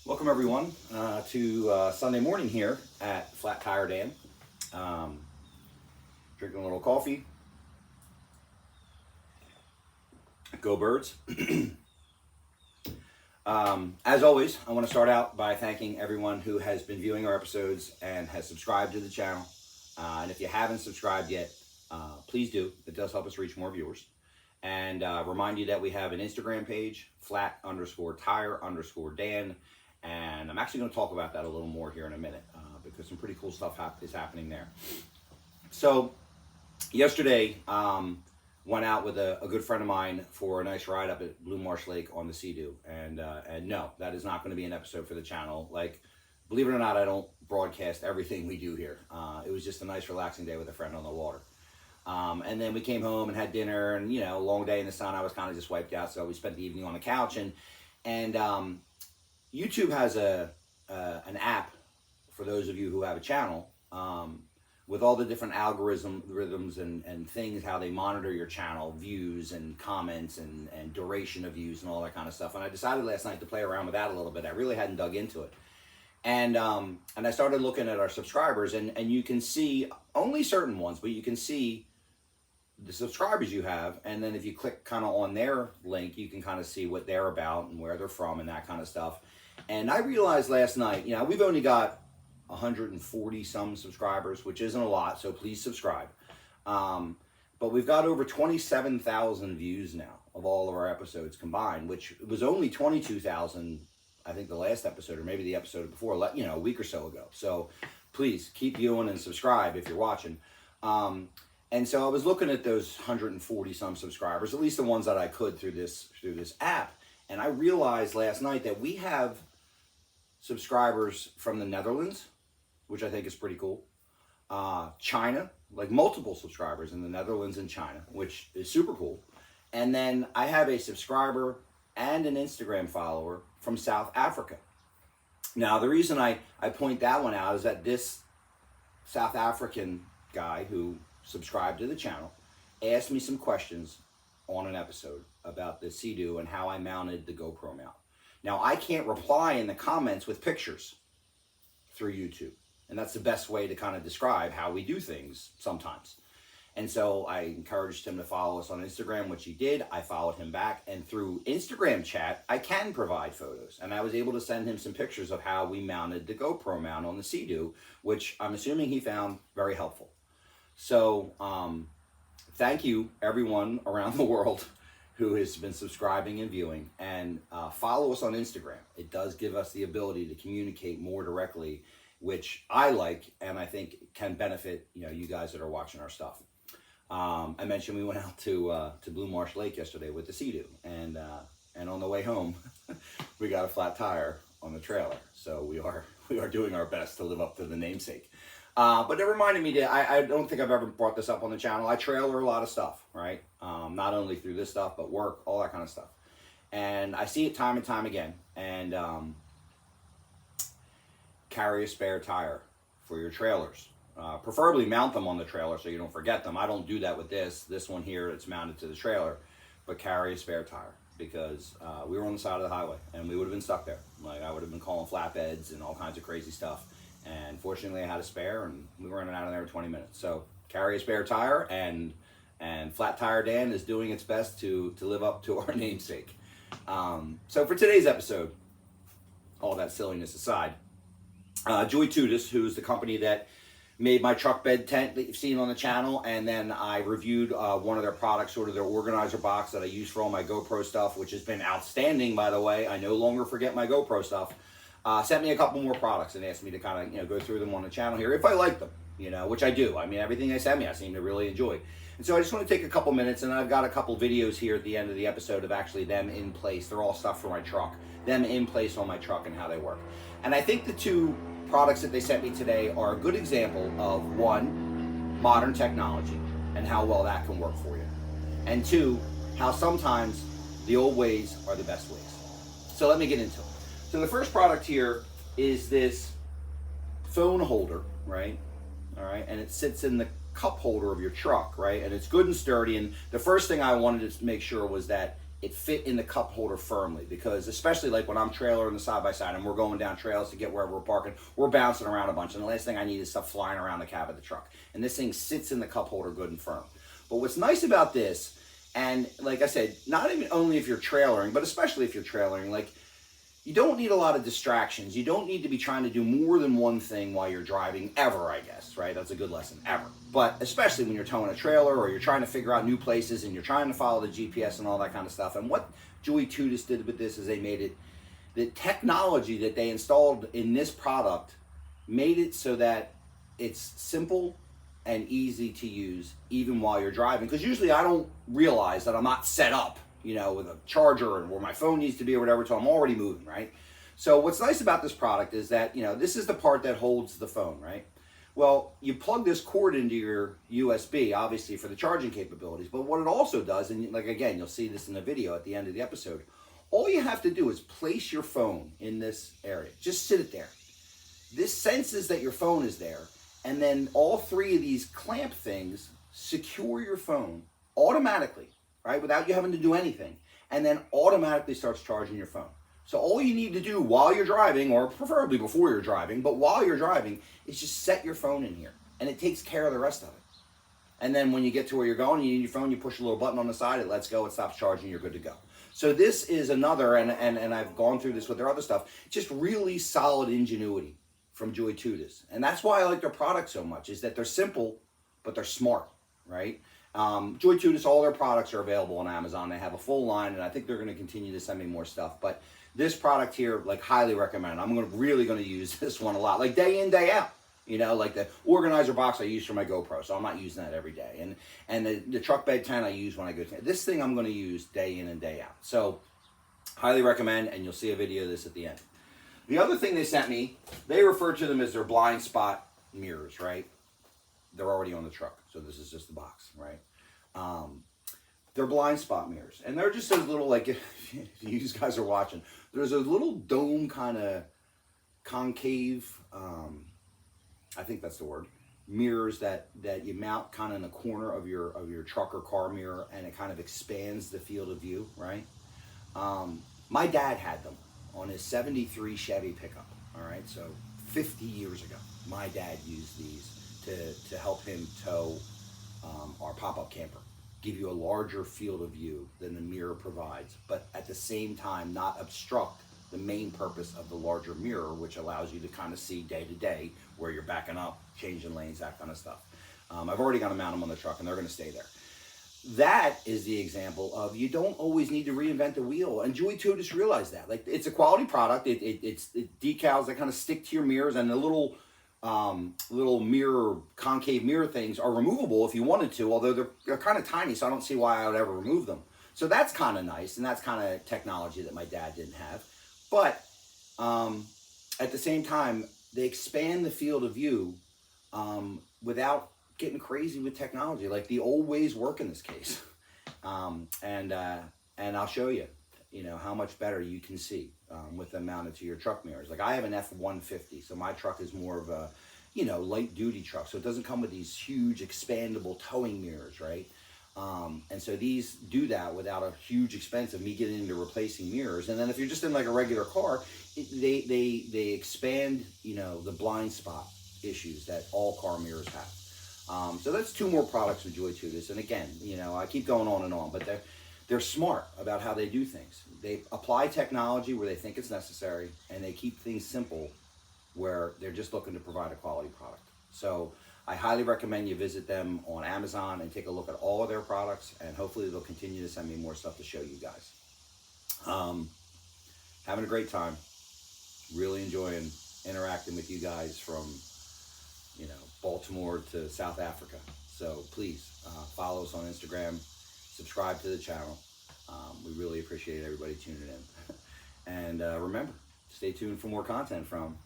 Welcome everyone to Sunday morning here at Flat Tire Dan. Drinking a little coffee. Go Birds. As always, I want to start out by thanking everyone who has been viewing our episodes and has subscribed to the channel. And if you haven't subscribed yet, please do. It does help us reach more viewers. And remind you that we have an Instagram page, flat_tire_Dan. And I'm actually going to talk about that a little more here in a minute because some pretty cool stuff is happening there. So yesterday, went out with a good friend of mine for a nice ride up at Blue Marsh Lake on the Sea-Doo. And no, that is not going to be an episode for the channel. Like, believe it or not, I don't broadcast everything we do here. It was just a nice relaxing day with a friend on the water. And then we came home and had dinner and, you know, a long day in the sun. I was kind of just wiped out. So we spent the evening on the couch and YouTube has an app for those of you who have a channel with all the different algorithms and things, how they monitor your channel, views and comments and duration of views and all that kind of stuff. And I decided last night to play around with that a little bit. I really hadn't dug into it. And I started looking at our subscribers and you can see only certain ones, but you can see the subscribers you have, and then if you click kind of on their link, you can kind of see what they're about and where they're from and that kind of stuff. And I realized last night, you know, we've only got 140 some subscribers, which isn't a lot, so please subscribe. But we've got over 27,000 views now of all of our episodes combined, which was only 22,000, I think the last episode, or maybe the episode before, you know, a week or so ago. So please keep viewing and subscribe if you're watching. And so I was looking at those 140 some subscribers, at least the ones that I could through this app. And I realized last night that we have subscribers from the Netherlands, which I think is pretty cool. China, like multiple subscribers in the Netherlands and China, which is super cool. And then I have a subscriber and an Instagram follower from South Africa. Now, the reason I point that one out is that this South African guy who subscribed to the channel asked me some questions on an episode about the Sea-Doo and how I mounted the GoPro mount. Now, I can't reply in the comments with pictures through YouTube. And that's the best way to kind of describe how we do things sometimes. And so I encouraged him to follow us on Instagram, which he did. I followed him back. And through Instagram chat, I can provide photos. And I was able to send him some pictures of how we mounted the GoPro mount on the Sea-Doo, which I'm assuming he found very helpful. So thank you, everyone around the world who has been subscribing and viewing, and follow us on Instagram. It does give us the ability to communicate more directly, which I like and I think can benefit, you know, you guys that are watching our stuff. I mentioned we went out to Blue Marsh Lake yesterday with the Sea-Doo, and on the way home, we got a flat tire on the trailer. So we are doing our best to live up to the namesake. But it reminded me that I don't think I've ever brought this up on the channel. I trailer a lot of stuff, right? Not only through this stuff, but work, all that kind of stuff. And I see it time and time again. And carry a spare tire for your trailers. Preferably mount them on the trailer so you don't forget them. I don't do that with this one here. It's mounted to the trailer, but carry a spare tire because we were on the side of the highway and we would have been stuck there. Like, I would have been calling flatbeds and all kinds of crazy stuff. And fortunately, I had a spare, and we were in and out of there in 20 minutes. So carry a spare tire, and Flat Tire Dan is doing its best to live up to our namesake. So for today's episode, all that silliness aside, JoyTutus, who's the company that made my truck bed tent that you've seen on the channel, and then I reviewed one of their products, sort of their organizer box that I use for all my GoPro stuff, which has been outstanding, by the way. I no longer forget my GoPro stuff. Sent me a couple more products and asked me to kind of, you know, go through them on the channel here if I like them, you know, which I do. I mean, everything they sent me, I seem to really enjoy. And so I just want to take a couple minutes, and I've got a couple videos here at the end of the episode of actually them in place. They're all stuff for my truck, them in place on my truck and how they work. And I think the two products that they sent me today are a good example of, one, modern technology and how well that can work for you. And two, how sometimes the old ways are the best ways. So let me get into it. So the first product here is this phone holder, right? All right, and it sits in the cup holder of your truck, right? And it's good and sturdy. And the first thing I wanted to make sure was that it fit in the cup holder firmly, because especially like when I'm trailering the side-by-side and we're going down trails to get wherever we're parking, we're bouncing around a bunch, and the last thing I need is stuff flying around the cab of the truck. And this thing sits in the cup holder good and firm. But what's nice about this, and like I said, not even only if you're trailering, but especially if you're trailering, like, you don't need a lot of distractions. You don't need to be trying to do more than one thing while you're driving, ever, I guess, right? That's a good lesson, ever. But especially when you're towing a trailer, or you're trying to figure out new places and you're trying to follow the GPS and all that kind of stuff. And what JoyTutus did with this is they made it, the technology that they installed in this product made it so that it's simple and easy to use even while you're driving. Because usually I don't realize that I'm not set up, you know, with a charger and where my phone needs to be or whatever, so I'm already moving, right? So what's nice about this product is that, you know, this is the part that holds the phone, right? Well, you plug this cord into your USB, obviously, for the charging capabilities, but what it also does, and like, again, you'll see this in the video at the end of the episode, all you have to do is place your phone in this area. Just sit it there. This senses that your phone is there, and then all three of these clamp things secure your phone automatically, right, without you having to do anything, and then automatically starts charging your phone. So all you need to do while you're driving, or preferably before you're driving, but while you're driving, is just set your phone in here, and it takes care of the rest of it. And then when you get to where you're going, you need your phone, you push a little button on the side, it lets go, it stops charging, you're good to go. So this is another, and I've gone through this with their other stuff, just really solid ingenuity from JoyTutus. And that's why I like their product so much, is that they're simple, but they're smart, right? JoyTutus, all their products are available on Amazon. They have a full line, and I think they're going to continue to send me more stuff. But this product here, like, highly recommend. I'm really going to use this one a lot, like day in, day out. You know, like the organizer box I use for my GoPro, so I'm not using that every day. And the truck bed tent I use when I go to this thing I'm going to use day in and day out. So highly recommend, and you'll see a video of this at the end. The other thing they sent me, they refer to them as their blind spot mirrors, right? They're already on the truck, so this is just the box, right? They're blind spot mirrors, and they're just those little, like, if you guys are watching, there's a little dome kind of concave, I think that's the word, mirrors that you mount kind of in the corner of your truck or car mirror, and it kind of expands the field of view, right? My dad had them on his 73 Chevy pickup, all right? So 50 years ago, my dad used these to help him tow our pop-up camper. Give you a larger field of view than the mirror provides, but at the same time not obstruct the main purpose of the larger mirror, which allows you to kind of see day to day where you're backing up, changing lanes, that kind of stuff. I've already got to mount them on the truck, and they're going to stay there. That is the example of you don't always need to reinvent the wheel, and JoyTutus realized that. Like, it's a quality product. It's decals that kind of stick to your mirrors, and the little mirror, concave mirror things are removable if you wanted to, although they're kind of tiny, so I don't see why I would ever remove them. So that's kind of nice, and that's kind of technology that my dad didn't have. But at the same time, they expand the field of view without getting crazy with technology. Like, the old ways work in this case. And I'll show you, how much better you can see with them mounted to your truck mirrors. Like, I have an F-150, so my truck is more of a, light duty truck. So it doesn't come with these huge expandable towing mirrors, right? And so these do that without a huge expense of me getting into replacing mirrors. And then if you're just in like a regular car, they expand, the blind spot issues that all car mirrors have. So that's two more products with JoyTutus. And again, I keep going on and on, but they're smart about how they do things. They apply technology where they think it's necessary, and they keep things simple where they're just looking to provide a quality product. So I highly recommend you visit them on Amazon and take a look at all of their products, and hopefully they'll continue to send me more stuff to show you guys. Having a great time. Really enjoying interacting with you guys from, Baltimore to South Africa. So please follow us on Instagram, subscribe to the channel. We really appreciate everybody tuning in. And remember, stay tuned for more content from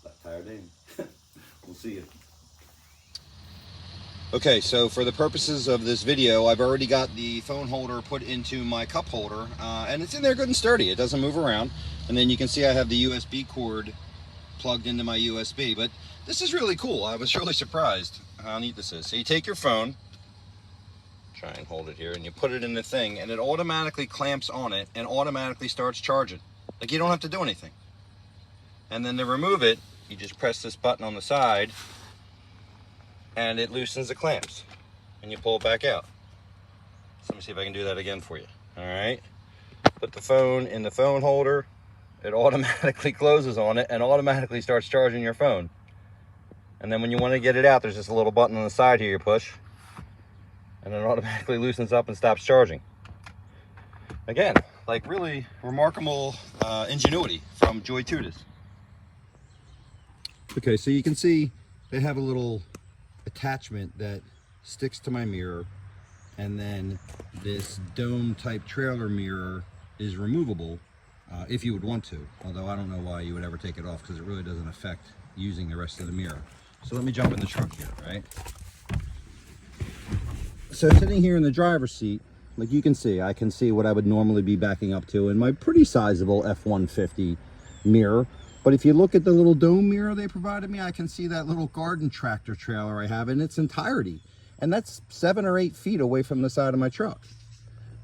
Flat Tire Dane. We'll see you. Okay, so for the purposes of this video, I've already got the phone holder put into my cup holder, and it's in there good and sturdy. It doesn't move around. And then you can see I have the USB cord plugged into my USB, but this is really cool. I was really surprised how neat this is. So you take your phone, try and hold it here, and you put it in the thing, and it automatically clamps on it and automatically starts charging. Like, you don't have to do anything. And then to remove it, you just press this button on the side, and it loosens the clamps, and you pull it back out. So let me see if I can do that again for you. All right. Put the phone in the phone holder. It automatically closes on it and automatically starts charging your phone. And then when you want to get it out, there's just a little button on the side here you push, and it automatically loosens up and stops charging. Again, like, really remarkable ingenuity from JoyTutus. Okay, so you can see they have a little attachment that sticks to my mirror, and then this dome type trailer mirror is removable if you would want to, although I don't know why you would ever take it off, because it really doesn't affect using the rest of the mirror. So let me jump in the truck here, right? So sitting here in the driver's seat, like you can see, I can see what I would normally be backing up to in my pretty sizable F-150 mirror. But if you look at the little dome mirror they provided me, I can see that little garden tractor trailer I have in its entirety. And that's 7 or 8 feet away from the side of my truck.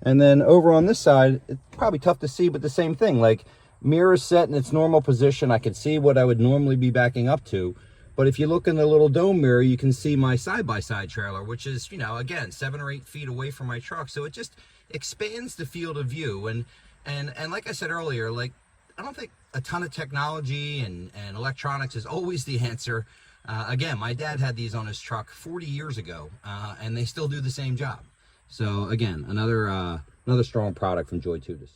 And then over on this side, it's probably tough to see, but the same thing. Like, mirror set in its normal position, I could see what I would normally be backing up to. But if you look in the little dome mirror, you can see my side-by-side trailer, which is, you know, again, 7 or 8 feet away from my truck. So it just expands the field of view. And like I said earlier, like, I don't think a ton of technology and electronics is always the answer. Again, my dad had these on his truck 40 years ago, and they still do the same job. So again, another strong product from JoyTutus.